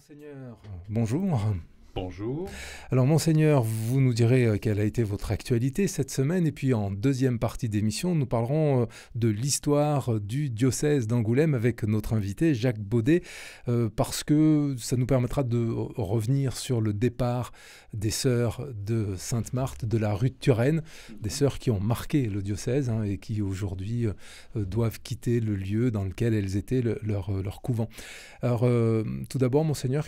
Monseigneur, bonjour. Bonjour. Alors Monseigneur, vous nous direz quelle a été votre actualité cette semaine et puis en deuxième partie d'émission, nous parlerons de l'histoire du diocèse d'Angoulême avec notre invité Jacques Baudet parce que ça nous permettra de revenir sur le départ des sœurs de Sainte-Marthe de la rue de Turenne, des sœurs qui ont marqué le diocèse et qui aujourd'hui doivent quitter le lieu dans lequel elles étaient, leur couvent. Alors tout d'abord Monseigneur,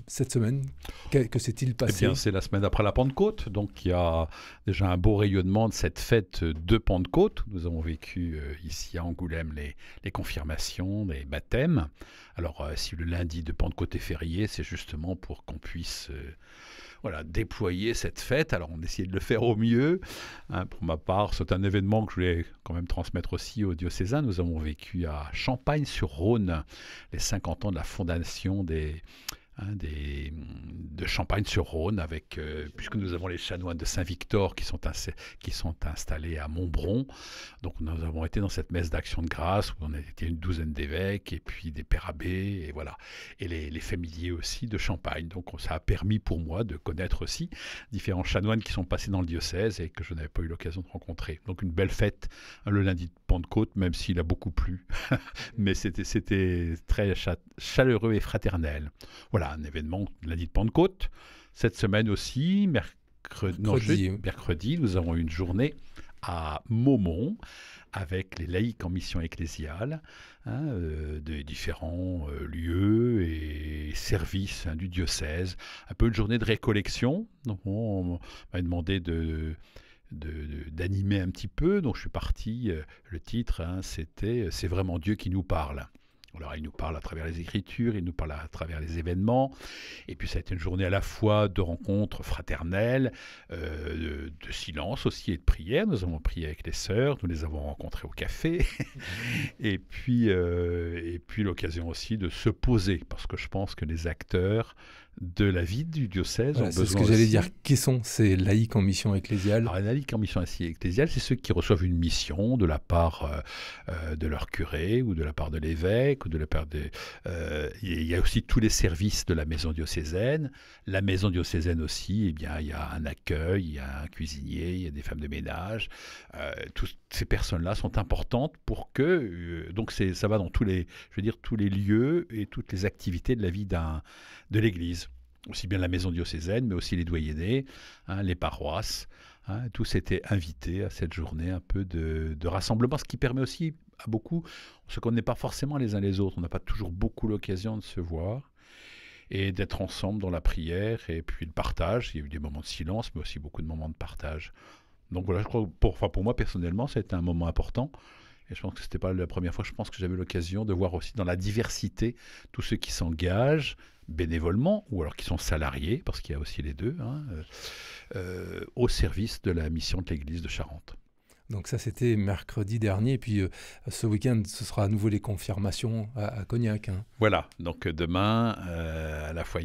cette semaine, que s'est-il passé? Eh bien, c'est la semaine après la Pentecôte, donc il y a déjà un beau rayonnement de cette fête de Pentecôte. Nous avons vécu ici à Angoulême les confirmations, les baptêmes. Alors, si le lundi de Pentecôte est férié, c'est justement pour qu'on puisse déployer cette fête. Alors, on essayait de le faire au mieux. Pour ma part, c'est un événement que je voulais quand même transmettre aussi aux diocésains. Nous avons vécu à Champagne-sur-Rhône les 50 ans de la fondation de Champagne-sur-Rhône, puisque nous avons les chanoines de Saint-Victor qui sont installés à Montbron. Donc nous avons été dans cette messe d'action de grâce où on a été une douzaine d'évêques et puis des pères abbés, et voilà. Et les familiers aussi de Champagne. Donc ça a permis pour moi de connaître aussi différents chanoines qui sont passés dans le diocèse et que je n'avais pas eu l'occasion de rencontrer. Donc une belle fête le lundi de Pentecôte, même s'il a beaucoup plu. Mais c'était très chaleureux et fraternel. Voilà, un événement lundi de Pentecôte. Cette semaine aussi, mercredi, nous avons eu une journée à Maumont avec les laïcs en mission ecclésiale de différents lieux et services du diocèse. Un peu une journée de récollection. Donc on m'a demandé d'animer un petit peu. Donc je suis parti. Le titre, c'était « C'est vraiment Dieu qui nous parle ». Alors, il nous parle à travers les Écritures, il nous parle à travers les événements. Et puis, ça a été une journée à la fois de rencontres fraternelles, de silence aussi et de prière. Nous avons prié avec les sœurs, nous les avons rencontrées au café. Et puis l'occasion aussi de se poser, parce que je pense que les acteurs de la vie du diocèse ont besoin. C'est ce que j'allais dire. Qui sont ces laïcs en mission ecclésiale? Alors, les laïcs en mission ecclésiale, c'est ceux qui reçoivent une mission de la part de leur curé ou de la part de l'évêque ou de la part de. Il y a aussi tous les services de la maison diocésaine. La maison diocésaine aussi, eh bien, il y a un accueil, il y a un cuisinier, il y a des femmes de ménage. Toutes ces personnes-là sont importantes pour que. Donc ça va dans tous les lieux et toutes les activités de la vie de l'Église. Aussi bien la maison diocésaine, mais aussi les doyennés, les paroisses. Tous étaient invités à cette journée un peu de rassemblement, ce qui permet aussi à beaucoup, on ne se connaît pas forcément les uns les autres, on n'a pas toujours beaucoup l'occasion de se voir et d'être ensemble dans la prière et puis le partage. Il y a eu des moments de silence, mais aussi beaucoup de moments de partage. Donc voilà, je crois que pour moi personnellement, ça a été un moment important. Et je pense que ce n'était pas la première fois. Je pense que j'avais l'occasion de voir aussi dans la diversité tous ceux qui s'engagent bénévolement ou alors qui sont salariés, parce qu'il y a aussi les deux, au service de la mission de l'Église de Charente. Donc ça, c'était mercredi dernier. Et puis ce week-end, ce sera à nouveau les confirmations à Cognac. Voilà. Donc demain, à la fois,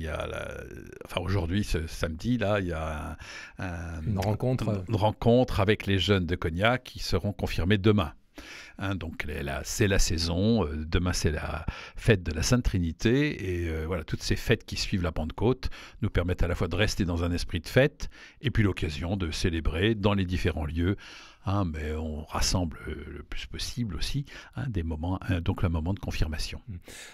aujourd'hui, ce samedi, là, il y a une rencontre avec les jeunes de Cognac qui seront confirmés demain. Donc c'est la saison, demain c'est la fête de la Sainte Trinité et toutes ces fêtes qui suivent la Pentecôte nous permettent à la fois de rester dans un esprit de fête et puis l'occasion de célébrer dans les différents lieux, mais on rassemble le plus possible aussi des moments, donc le moment de confirmation.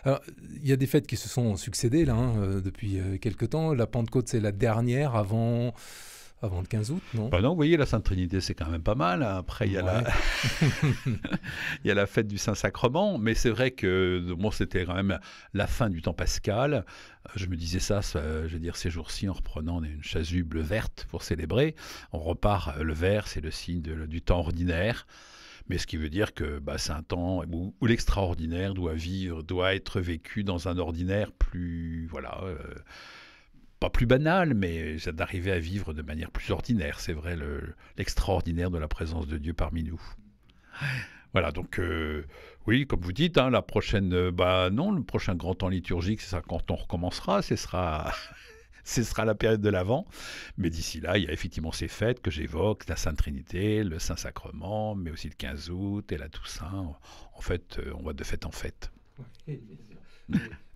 Alors, il y a des fêtes qui se sont succédées là, depuis quelque temps. La Pentecôte c'est la dernière avant le 15 août, non? Non, vous voyez, la Sainte Trinité, c'est quand même pas mal. Après, il y a il y a la fête du Saint-Sacrement, mais c'est vrai que c'était quand même la fin du temps pascal. Je me disais ces jours-ci, en reprenant une chasuble verte pour célébrer, on repart, le vert, c'est le signe du temps ordinaire. Mais ce qui veut dire que c'est un temps où l'extraordinaire doit être vécu dans un ordinaire plus, pas plus banal, mais d'arriver à vivre de manière plus ordinaire. C'est vrai, l'extraordinaire de la présence de Dieu parmi nous. Voilà, donc oui, comme vous dites, la prochaine, le prochain grand temps liturgique, c'est ça quand on recommencera, ce sera la période de l'Avent. Mais d'ici là, il y a effectivement ces fêtes que j'évoque, la Sainte Trinité, le Saint-Sacrement, mais aussi le 15 août et la Toussaint. En fait, on va de fête en fête.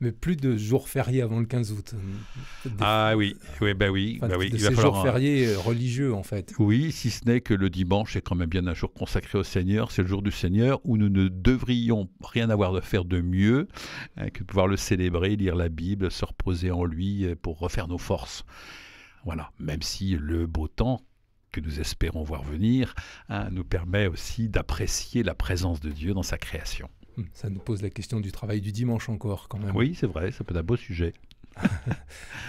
Mais plus de jours fériés avant le 15 août. Ah oui, oui, bah oui, Enfin, bah oui. de Il va ces falloir jours fériés religieux, en fait. Oui, si ce n'est que le dimanche est quand même bien un jour consacré au Seigneur, c'est le jour du Seigneur où nous ne devrions rien avoir de faire de mieux que de pouvoir le célébrer, lire la Bible, se reposer en lui pour refaire nos forces. Voilà, même si le beau temps que nous espérons voir venir nous permet aussi d'apprécier la présence de Dieu dans sa création. Ça nous pose la question du travail du dimanche encore, quand même. Oui, c'est vrai, ça peut être un beau sujet.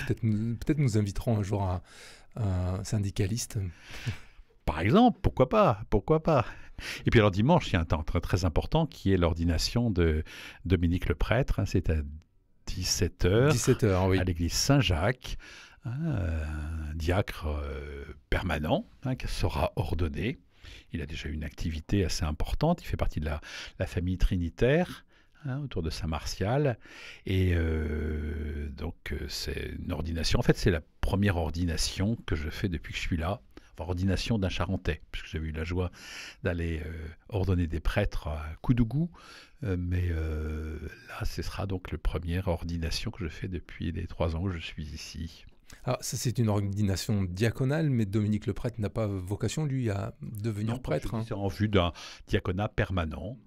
Peut-être nous inviterons un jour un syndicaliste. Par exemple, pourquoi pas, pourquoi pas. Et puis alors dimanche, il y a un temps très, très important qui est l'ordination de Dominique le prêtre. C'est à 17h 17h, oui. à l'église Saint-Jacques. Un diacre permanent qui sera ordonné. Il a déjà une activité assez importante. Il fait partie de la famille trinitaire autour de Saint-Martial. Et donc, c'est une ordination. En fait, c'est la première ordination que je fais depuis que je suis là. Enfin, ordination d'un Charentais, puisque j'ai eu la joie d'aller ordonner des prêtres à Coudougou. Mais là, ce sera donc la première ordination que je fais depuis les 3 ans que je suis ici. Alors, ça, c'est une ordination diaconale, mais Dominique le prêtre n'a pas vocation, lui, à devenir prêtre. C'est en vue d'un diaconat permanent.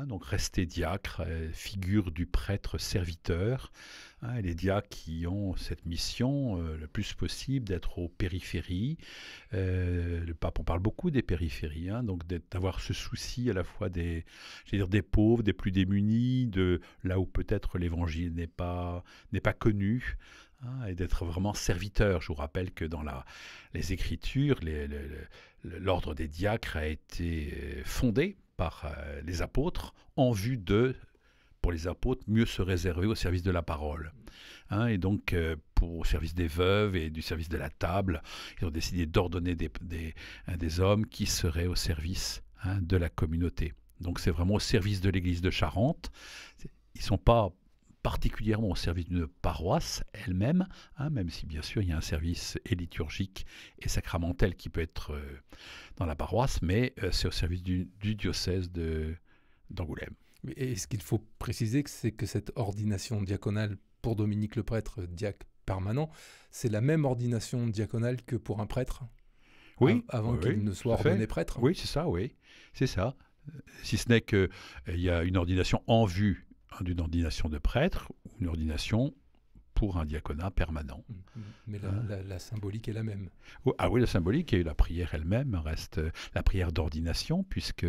Donc rester diacre, figure du prêtre serviteur. Et les diacres qui ont cette mission le plus possible d'être aux périphéries. Le pape en parle beaucoup des périphéries, donc d'avoir ce souci à la fois des pauvres, des plus démunis, de là où peut-être l'évangile n'est pas connu. Et d'être vraiment serviteur. Je vous rappelle que dans les Écritures, l'ordre des diacres a été fondé par les apôtres en vue de, pour les apôtres, mieux se réserver au service de la parole. Et donc, au service des veuves et du service de la table, ils ont décidé d'ordonner des hommes qui seraient au service de la communauté. Donc, c'est vraiment au service de l'église de Charente. Ils ne sont pas particulièrement au service d'une paroisse elle-même, même si bien sûr il y a un service liturgique et sacramentel qui peut être dans la paroisse, mais c'est au service du diocèse d'Angoulême. Et ce qu'il faut préciser, c'est que cette ordination diaconale pour Dominique le prêtre, diacre permanent, c'est la même ordination diaconale que pour un prêtre, oui, avant qu'il ne soit ordonné prêtre. Oui, c'est ça, oui, c'est ça. Si ce n'est qu'il y a une ordination en vue d'une ordination de prêtre ou une ordination pour un diaconat permanent. Mais la symbolique est la même. Ah oui, la symbolique et la prière elle-même reste la prière d'ordination, puisque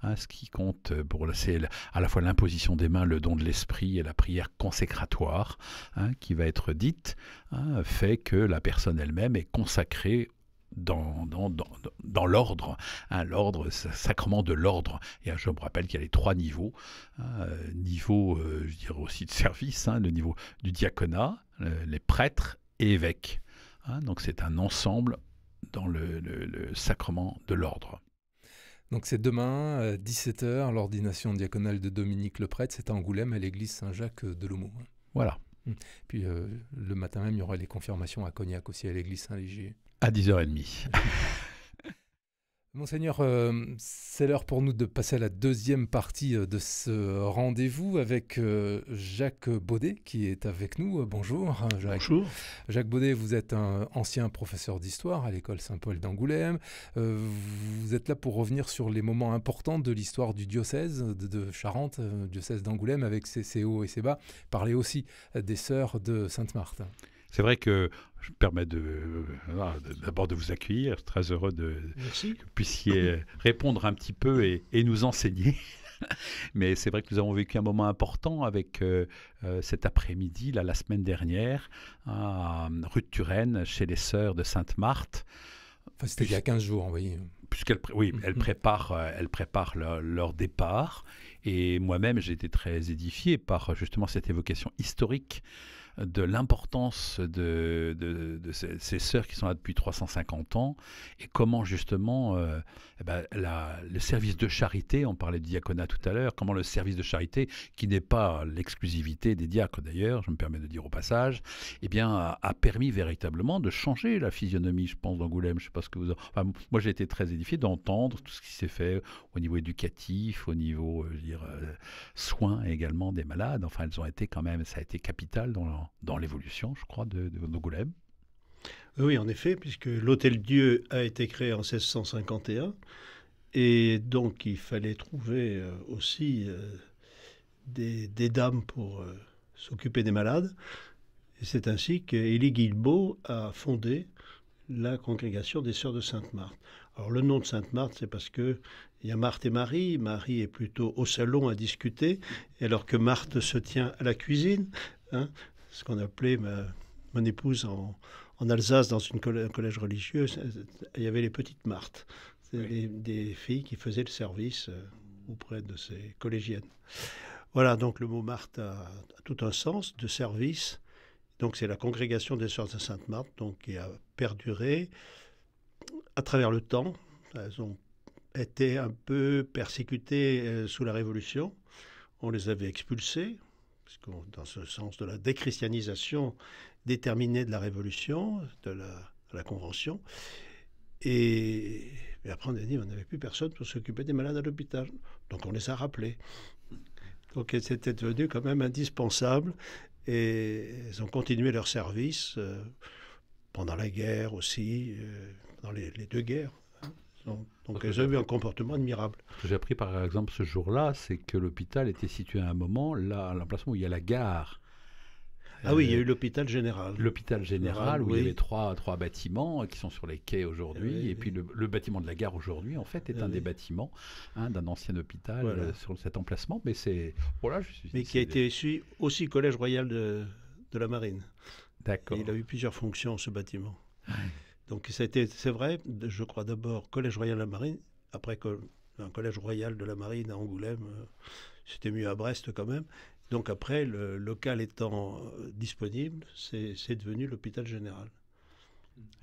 ce qui compte, c'est à la fois l'imposition des mains, le don de l'esprit et la prière consécratoire qui va être dite, fait que la personne elle-même est consacrée dans l'ordre, l'ordre, sacrement de l'ordre. Et je me rappelle qu'il y a les 3 niveaux, je dirais aussi de service, le niveau du diaconat, les prêtres et évêques. Donc c'est un ensemble dans le sacrement de l'ordre. Donc c'est demain, 17h, l'ordination diaconale de Dominique le prêtre, c'est à Angoulême, à l'église Saint-Jacques de Lomo. Voilà. Puis le matin même, il y aura les confirmations à Cognac aussi, à l'église Saint-Légier. À 10h30. Monseigneur, c'est l'heure pour nous de passer à la deuxième partie de ce rendez-vous avec Jacques Baudet qui est avec nous. Bonjour Jacques. Bonjour. Jacques Baudet, vous êtes un ancien professeur d'histoire à l'école Saint-Paul d'Angoulême. Vous êtes là pour revenir sur les moments importants de l'histoire du diocèse de Charente, diocèse d'Angoulême, avec ses hauts et ses bas. Parler aussi des sœurs de Sainte-Marthe. C'est vrai que je me permets d'abord de vous accueillir. Je suis très heureux que vous puissiez répondre un petit peu et nous enseigner. Mais c'est vrai que nous avons vécu un moment important avec cet après-midi, la semaine dernière, à rue de Turenne, chez les sœurs de Sainte-Marthe. Enfin, c'était il y a 15 jours, oui. Elles préparent leur départ. Et moi-même, j'ai été très édifié par justement cette évocation historique de l'importance de ces sœurs qui sont là depuis 350 ans et comment justement le service de charité, on parlait de diaconat tout à l'heure, comment le service de charité, qui n'est pas l'exclusivité des diacres d'ailleurs, je me permets de dire au passage, eh bien, a permis véritablement de changer la physionomie, je pense, d'Angoulême. Je sais pas ce que vous... Enfin, moi, j'ai été très édifié d'entendre tout ce qui s'est fait au niveau éducatif, au niveau, je veux dire, soins également des malades. Enfin, elles ont été quand même, ça a été capital dans l'évolution, je crois, d'Angoulême. Oui, en effet, puisque l'Hôtel-Dieu a été créé en 1651, et donc il fallait trouver aussi des dames pour s'occuper des malades. Et c'est ainsi qu'Élie Guilbeault a fondé la congrégation des Sœurs de Sainte-Marthe. Alors le nom de Sainte-Marthe, c'est parce qu'il y a Marthe et Marie. Marie est plutôt au salon à discuter, alors que Marthe se tient à la cuisine, hein, ce qu'on appelait mon épouse en Alsace, dans un collège religieux, il y avait les petites Marthes, oui. Des filles qui faisaient le service auprès de ces collégiennes. Voilà, donc le mot Marthe a tout un sens de service. Donc c'est la congrégation des Sœurs de Sainte-Marthe, donc, qui a perduré à travers le temps. Elles ont été un peu persécutées sous la Révolution. On les avait expulsées, dans ce sens de la déchristianisation déterminée de la Révolution, de la Convention. Et après on a dit on n'avait plus personne pour s'occuper des malades à l'hôpital. Donc on les a rappelés. Donc c'était devenu quand même indispensable. Et elles ont continué leur service pendant la guerre aussi, dans les deux guerres. Donc elles ont eu un comportement admirable. Ce que j'ai appris par exemple ce jour-là, c'est que l'hôpital était situé à un moment, là, à l'emplacement où il y a la gare. Ah oui, il y a eu l'hôpital général. L'hôpital général, où oui. il y avait trois bâtiments qui sont sur les quais aujourd'hui. Et puis le bâtiment de la gare aujourd'hui, en fait, est un des bâtiments d'un ancien hôpital sur cet emplacement. Mais c'est... Voilà, mais qui a été aussi Collège Royal de la Marine. D'accord. Et il a eu plusieurs fonctions, ce bâtiment. Ouais. Donc c'est vrai, je crois d'abord Collège Royal de la Marine, après un Collège Royal de la Marine à Angoulême, c'était mieux à Brest quand même. Donc après, le local étant disponible, c'est devenu l'hôpital général.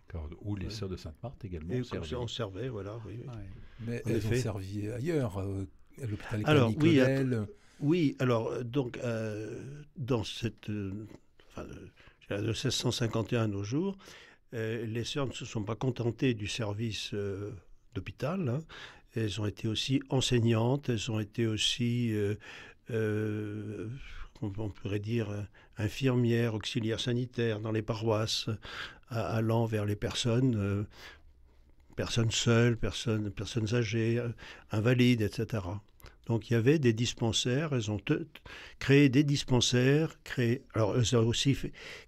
D'accord. Où les Sœurs de Sainte-Marthe également on servait, voilà. Oui. Ouais. Mais elles ont servi ailleurs, à l'hôpital Nicolel. Oui, alors donc dans cette... de 1651 à nos jours, les sœurs ne se sont pas contentées du service d'hôpital. Hein. Elles ont été aussi enseignantes, elles ont été aussi... on pourrait dire infirmières, auxiliaires sanitaires dans les paroisses, allant vers les personnes seules, personnes âgées, invalides, etc. Donc il y avait des dispensaires, elles ont créé des dispensaires, alors elles ont aussi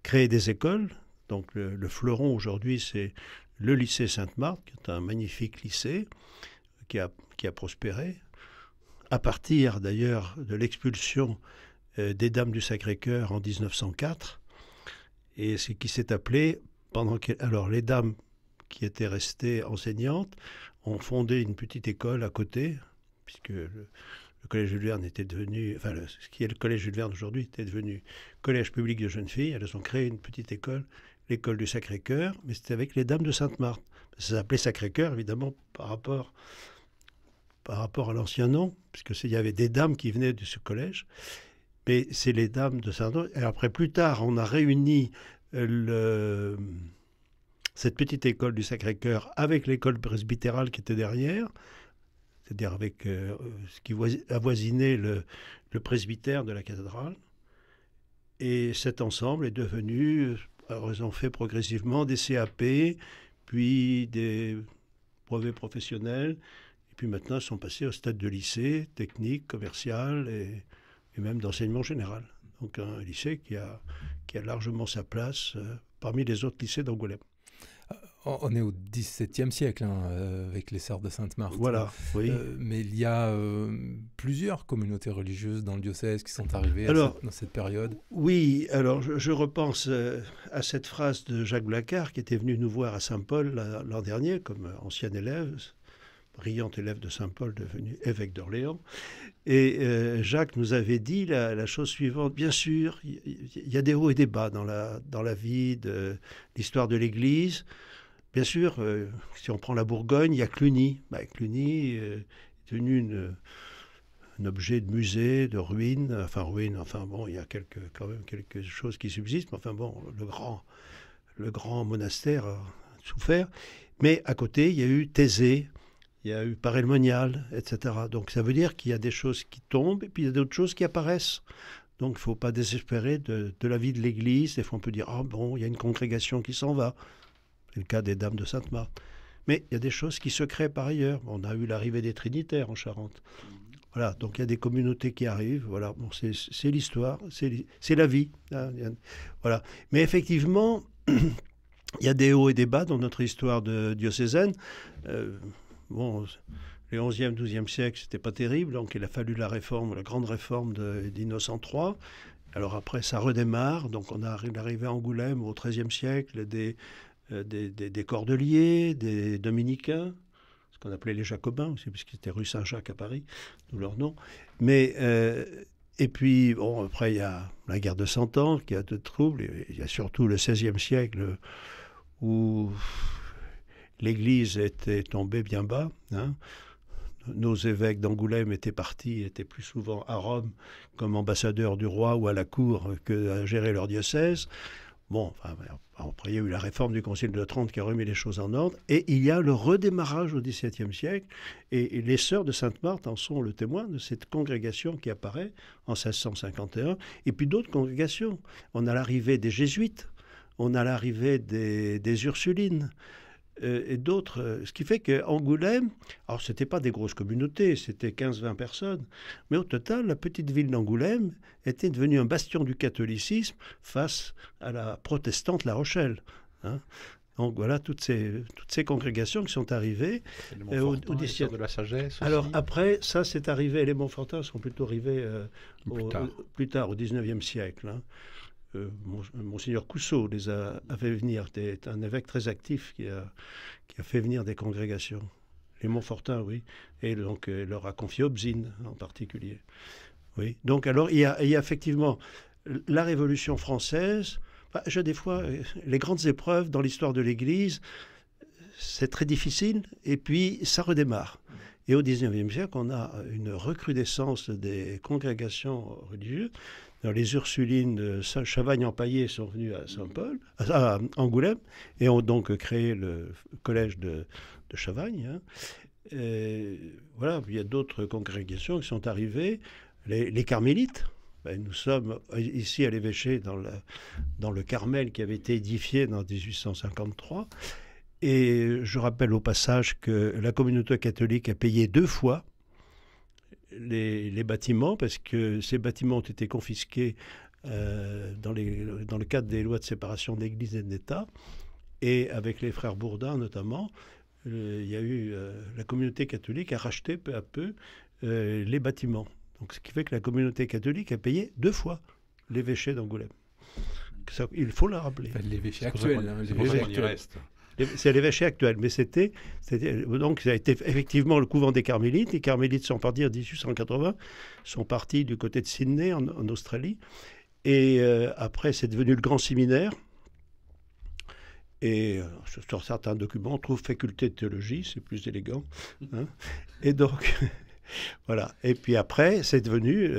créé des écoles. Donc le fleuron aujourd'hui, c'est le lycée Sainte-Marthe, qui est un magnifique lycée qui a prospéré. À partir d'ailleurs de l'expulsion des Dames du Sacré-Cœur en 1904, et ce qui s'est appelé, alors les dames qui étaient restées enseignantes ont fondé une petite école à côté, puisque le collège Jules Verne était devenu, enfin ce qui est le collège Jules Verne aujourd'hui était devenu collège public de jeunes filles. Elles ont créé une petite école, l'école du Sacré-Cœur, mais c'était avec les Dames de Sainte-Marthe. Ça s'appelait Sacré-Cœur évidemment par rapport à l'ancien nom, puisqu'il y avait des dames qui venaient de ce collège, mais c'est les Dames de Saint-Marthe. Et après, plus tard, on a réuni cette petite école du Sacré-Cœur avec l'école presbytérale qui était derrière, c'est-à-dire avec ce qui avoisinait le presbytère de la cathédrale. Et cet ensemble est devenu, alors ils ont fait progressivement des CAP, puis des brevets professionnels, et puis maintenant, ils sont passés au stade de lycée, technique, commercial et même d'enseignement général. Donc un lycée qui a largement sa place parmi les autres lycées d'Angoulême. On est au XVIIe siècle, avec les Sœurs de Sainte-Marthe. Voilà, oui. Mais il y a plusieurs communautés religieuses dans le diocèse qui sont arrivées dans cette période. Oui, alors je repense à cette phrase de Jacques Blacard qui était venu nous voir à Saint-Paul l'an dernier comme ancien élève, brillant élève de Saint-Paul, devenu évêque d'Orléans. Et Jacques nous avait dit la chose suivante. Bien sûr, il y a des hauts et des bas dans la vie de l'histoire de l'Église. Bien sûr, si on prend la Bourgogne, il y a Cluny. Cluny est devenu un objet de musée, de ruine. Enfin, bon, il y a quand même quelque chose qui subsiste. Mais enfin, bon, le grand monastère a souffert. Mais à côté, il y a eu Thésée, il y a eu Paray-le-Monial, etc. Donc ça veut dire qu'il y a des choses qui tombent et puis il y a d'autres choses qui apparaissent. Donc il ne faut pas désespérer de la vie de l'Église. Des fois on peut dire, ah bon, il y a une congrégation qui s'en va. C'est le cas des Dames de Sainte-Marthe. Mais il y a des choses qui se créent par ailleurs. On a eu l'arrivée des Trinitaires en Charente. Voilà, donc il y a des communautés qui arrivent. Voilà, bon, c'est l'histoire, c'est la vie. Voilà. Mais effectivement, il y a des hauts et des bas dans notre histoire diocésaine. Bon, les 11e, 12e siècles, c'était pas terrible, donc il a fallu la grande réforme d'Innocent III. Alors après, ça redémarre, donc on a l'arrivée à Angoulême au XIIIe siècle des Cordeliers, des Dominicains, ce qu'on appelait les Jacobins aussi, puisqu'ils étaient rue Saint-Jacques à Paris, d'où leur nom. Mais, et puis, bon, après, il y a la guerre de Cent Ans, qui a de troubles. Il y a surtout le XVIe siècle où l'Église était tombée bien bas. Hein. Nos évêques d'Angoulême étaient plus souvent à Rome comme ambassadeurs du roi ou à la cour que à gérer leur diocèse. Bon, enfin, après, il y a eu la réforme du Concile de Trente qui a remis les choses en ordre. Et il y a le redémarrage au XVIIe siècle. Et les sœurs de Sainte-Marthe en sont le témoin de cette congrégation qui apparaît en 1651. Et puis d'autres congrégations. On a l'arrivée des Jésuites. On a l'arrivée des Ursulines. Et d'autres, ce qui fait qu'Angoulême, alors ce n'était pas des grosses communautés, c'était 15-20 personnes, mais au total, la petite ville d'Angoulême était devenue un bastion du catholicisme face à la protestante La Rochelle. Hein. Donc voilà toutes ces congrégations qui sont arrivées au XVIIe de la sagesse aussi. Alors après, ça c'est arrivé, les Montfortins sont plutôt arrivés plus tard, au XIXe siècle. Hein. Monseigneur Cousseau les a fait venir, c'est un évêque très actif qui a fait venir des congrégations. Les Montfortins, oui, et donc leur a confié Obzine en particulier. Oui. Donc alors il y a effectivement la Révolution française. Des fois, les grandes épreuves dans l'histoire de l'Église, c'est très difficile, et puis ça redémarre. Et au XIXe siècle, on a une recrudescence des congrégations religieuses. Les Ursulines de Chavagne-en-Paillé sont venues à Saint-Paul, à Angoulême, et ont donc créé le collège de Chavagne. Hein. Voilà, il y a d'autres congrégations qui sont arrivées. Les Carmélites. Nous sommes ici à l'évêché dans le Carmel qui avait été édifié en 1853. Et je rappelle au passage que la communauté catholique a payé 2 fois les bâtiments, parce que ces bâtiments ont été confisqués dans le cadre des lois de séparation de l'Église et de l'État. Et avec les frères Bourdin notamment, il y a eu la communauté catholique a racheté peu à peu les bâtiments. Donc, ce qui fait que la communauté catholique a payé 2 fois l'évêché d'Angoulême. Ça, il faut le rappeler. L'évêché actuel. C'est l'évêché actuel, mais donc ça a été effectivement le couvent des Carmélites. Les Carmélites sont partis en 1880, sont partis du côté de Sydney en Australie, et après c'est devenu le grand séminaire. Et sur certains documents, on trouve faculté de théologie, c'est plus élégant. Hein. Et donc voilà. Et puis après, c'est devenu,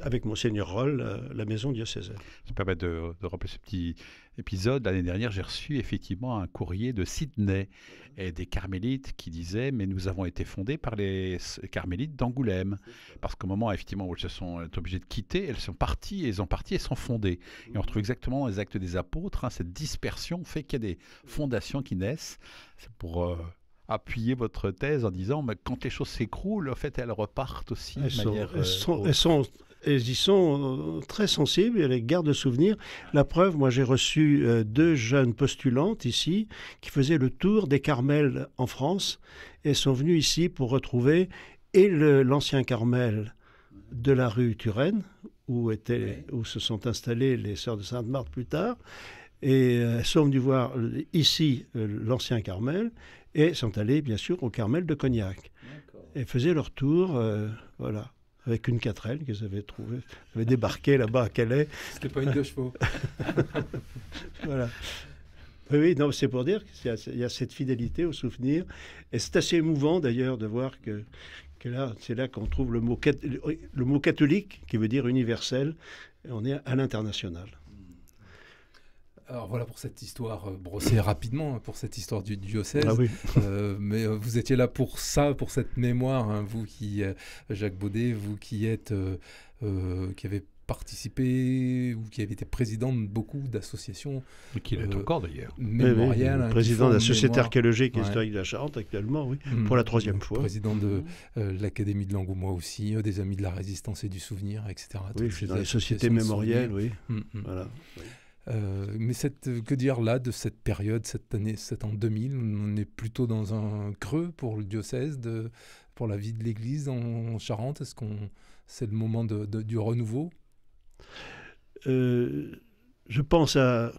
avec Monseigneur Roll, la maison diocésaine. Je me permets de rappeler ce petit épisode. L'année dernière, j'ai reçu effectivement un courrier de Sydney et des Carmélites qui disaient « Mais nous avons été fondés par les Carmélites d'Angoulême. » Parce qu'au moment, effectivement, où elles se sont obligées de quitter, elles sont parties, elles sont fondées. Et on retrouve exactement dans les Actes des Apôtres, cette dispersion fait qu'il y a des fondations qui naissent. C'est pour appuyer votre thèse en disant mais quand les choses s'écroulent, en fait, elles repartent aussi de manière... Elles y sont très sensibles, elles les gardent souvenir. La preuve, moi j'ai reçu 2 jeunes postulantes ici qui faisaient le tour des Carmels en France et sont venues ici pour retrouver et l'ancien Carmel de la rue Turenne où se sont installées les sœurs de Sainte-Marthe plus tard. Et elles sont venues voir ici l'ancien Carmel et sont allés bien sûr au Carmel de Cognac. Et faisaient leur tour, voilà, avec une 4L qu'ils avaient trouvée, ils avaient débarqué là-bas à Calais. C'était pas une 2 chevaux. Voilà. Oui, non, c'est pour dire qu'il y a cette fidélité au souvenir. Et c'est assez émouvant d'ailleurs de voir que là, c'est là qu'on trouve le mot catholique, qui veut dire universel, et on est à l'international. Alors voilà pour cette histoire brossée rapidement, pour cette histoire du diocèse. Ah oui. Mais vous étiez là pour ça, pour cette mémoire, hein, vous qui, Jacques Baudet, vous qui êtes, qui avez participé ou qui avez été président de beaucoup d'associations. Et qui l'est encore d'ailleurs. Mémoriales. Oui, hein, président de la Société mémoire. archéologique et historique de la Charente actuellement, oui, pour la 3e fois. Président de l'Académie de l'Angoumois aussi, des Amis de la Résistance et du Souvenir, etc. Oui, je suis dans les sociétés mémorielles, oui. Voilà. Oui. Mais que dire là de cette période, cette année, c'est en 2000, on est plutôt dans un creux pour le diocèse, pour la vie de l'Église en Charente. Est-ce qu'on c'est le moment du renouveau? Je pense à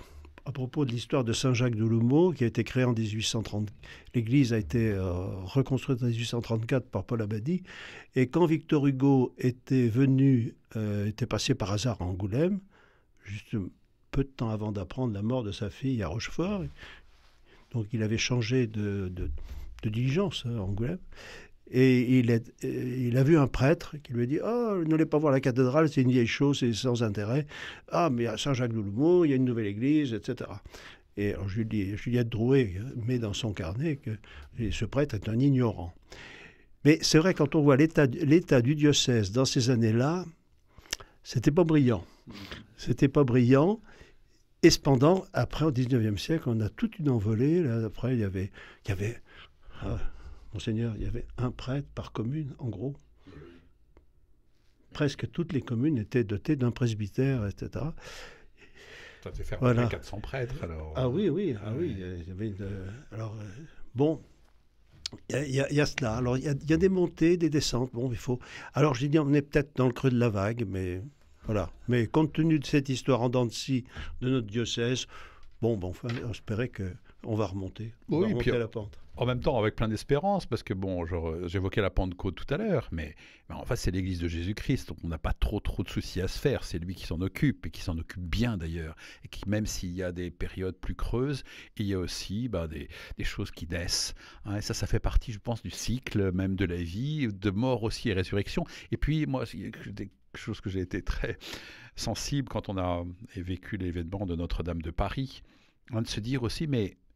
propos de l'histoire de Saint-Jacques de Loumeau, qui a été créée en 1830. L'Église a été reconstruite en 1834 par Paul Abadie. Et quand Victor Hugo était passé par hasard à Angoulême, juste peu de temps avant d'apprendre la mort de sa fille à Rochefort. Donc il avait changé de diligence à Angoulême. Et il a vu un prêtre qui lui a dit « Oh, n'allez pas voir la cathédrale, c'est une vieille chose, c'est sans intérêt. Ah, mais à Saint-Jacques-de-Loumeau, il y a une nouvelle église, etc. » Et alors Juliette Drouet met dans son carnet que ce prêtre est un ignorant. Mais c'est vrai, quand on voit l'état du diocèse dans ces années-là, c'était pas brillant. C'était pas brillant. Et cependant, après, au 19e siècle, on a toute une envolée. Là, après, il y avait Monseigneur, il y avait un prêtre par commune, en gros. Presque toutes les communes étaient dotées d'un presbytère, etc. Ça devait faire voilà. 400 prêtres, alors. Ah oui. Il y avait bon, il y a cela. Alors, il y a des montées, des descentes. Bon, il faut... Alors, j'ai dit, on est peut-être dans le creux de la vague, mais... Voilà. Mais compte tenu de cette histoire en dents de scie de notre diocèse, on espérait qu'on va remonter. On va remonter la pente. En même temps, avec plein d'espérance, parce que j'évoquais la Pentecôte tout à l'heure, mais en fait, c'est l'Église de Jésus-Christ, donc on n'a pas trop de soucis à se faire. C'est lui qui s'en occupe, et qui s'en occupe bien d'ailleurs. Et qui, même s'il y a des périodes plus creuses, il y a aussi des choses qui naissent. Hein, et ça fait partie, je pense, du cycle même de la vie, de mort aussi et résurrection. Et puis, moi, il y a des chose que j'ai été très sensible quand on a vécu l'événement de Notre-Dame de Paris, de se dire aussi,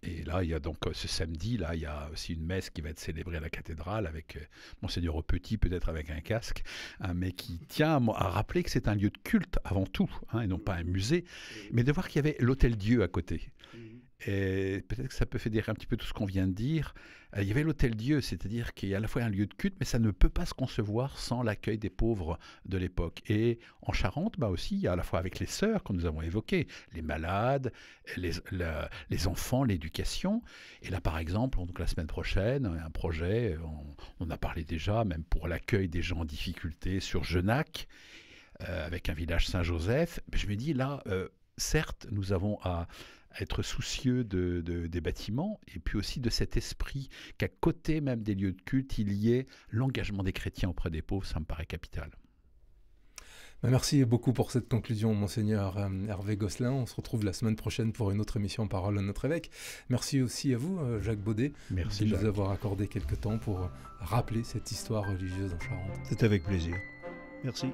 et là, il y a donc ce samedi, là, il y a aussi une messe qui va être célébrée à la cathédrale avec Monseigneur au Petit, peut-être avec un casque, hein, mais qui tient à rappeler que c'est un lieu de culte avant tout, hein, et non pas un musée, mais de voir qu'il y avait l'Hôtel-Dieu à côté. Et peut-être que ça peut fédérer un petit peu tout ce qu'on vient de dire. Il y avait l'Hôtel-Dieu, c'est-à-dire qu'il y a à la fois un lieu de culte, mais ça ne peut pas se concevoir sans l'accueil des pauvres de l'époque. Et en Charente, aussi, il y a à la fois avec les sœurs que nous avons évoquées, les malades, les enfants, l'éducation. Et là, par exemple, donc la semaine prochaine, un projet, on a parlé déjà, même pour l'accueil des gens en difficulté sur Genac, avec un village Saint-Joseph. Je me dis, là, certes, nous avons à être soucieux des bâtiments, et puis aussi de cet esprit qu'à côté même des lieux de culte, il y ait l'engagement des chrétiens auprès des pauvres. Ça me paraît capital. Merci beaucoup pour cette conclusion, Monseigneur Hervé Gosselin. On se retrouve la semaine prochaine pour une autre émission Parole à notre évêque. Merci aussi à vous, Jacques Baudet, Merci de nous avoir accordé quelques temps pour rappeler cette histoire religieuse en Charente. C'est avec plaisir. Merci.